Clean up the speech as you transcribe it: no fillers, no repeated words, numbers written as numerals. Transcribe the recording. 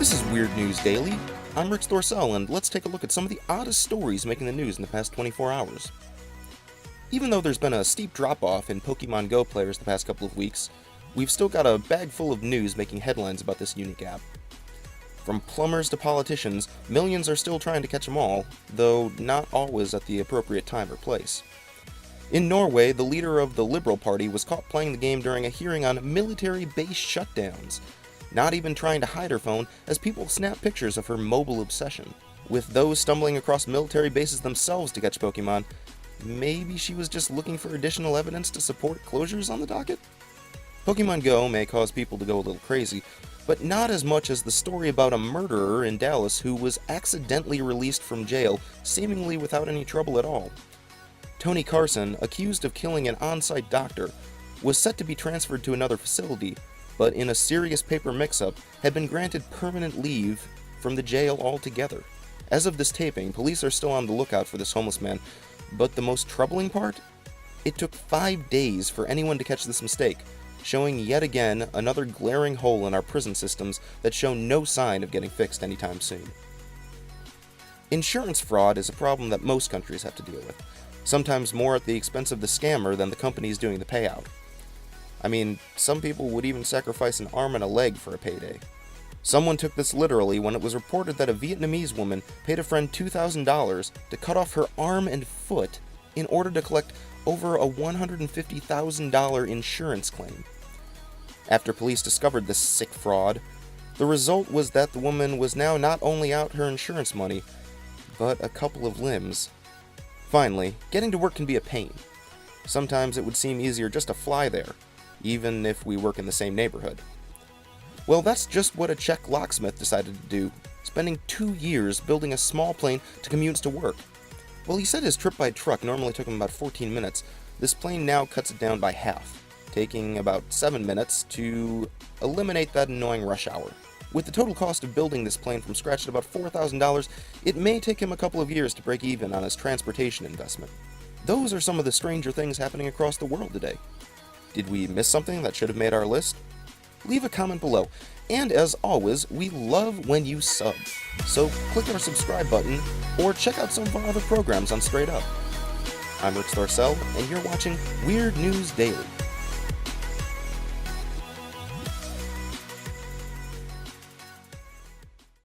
This is Weird News Daily. I'm Rich Thorcell, and let's take a look at some of the oddest stories making the news in the past 24 hours. Even though there's been a steep drop-off in Pokémon Go players the past couple of weeks, we've still got a bag full of news making headlines about this unique app. From plumbers to politicians, millions are still trying to catch them all, though not always at the appropriate time or place. In Norway, the leader of the Liberal Party was caught playing the game during a hearing on military base shutdowns, not even trying to hide her phone as people snap pictures of her mobile obsession. With those stumbling across military bases themselves to catch Pokemon, maybe she was just looking for additional evidence to support closures on the docket? Pokemon Go may cause people to go a little crazy, but not as much as the story about a murderer in Dallas who was accidentally released from jail, seemingly without any trouble at all. Tony Carson, accused of killing an on-site doctor, was set to be transferred to another facility, but in a serious paper mix-up, had been granted permanent leave from the jail altogether. As of this taping, police are still on the lookout for this homeless man, but the most troubling part? It took 5 days for anyone to catch this mistake, showing yet again another glaring hole in our prison systems that show no sign of getting fixed anytime soon. Insurance fraud is a problem that most countries have to deal with, sometimes more at the expense of the scammer than the companies doing the payout. I mean, some people would even sacrifice an arm and a leg for a payday. Someone took this literally when it was reported that a Vietnamese woman paid a friend $2,000 to cut off her arm and foot in order to collect over a $150,000 insurance claim. After police discovered this sick fraud, the result was that the woman was now not only out her insurance money, but a couple of limbs. Finally, getting to work can be a pain. Sometimes it would seem easier just to fly there, even if we work in the same neighborhood. Well, that's just what a Czech locksmith decided to do, spending 2 years building a small plane to commute to work. While he said his trip by truck normally took him about 14 minutes, this plane now cuts it down by half, taking about 7 minutes to eliminate that annoying rush hour. With the total cost of building this plane from scratch at about $4,000, it may take him a couple of years to break even on his transportation investment. Those are some of the stranger things happening across the world today. Did we miss something that should have made our list? Leave a comment below, and as always, we love when you sub. So click our subscribe button, or check out some of our other programs on Straight Up. I'm Rich Thorcell, and you're watching Weird News Daily.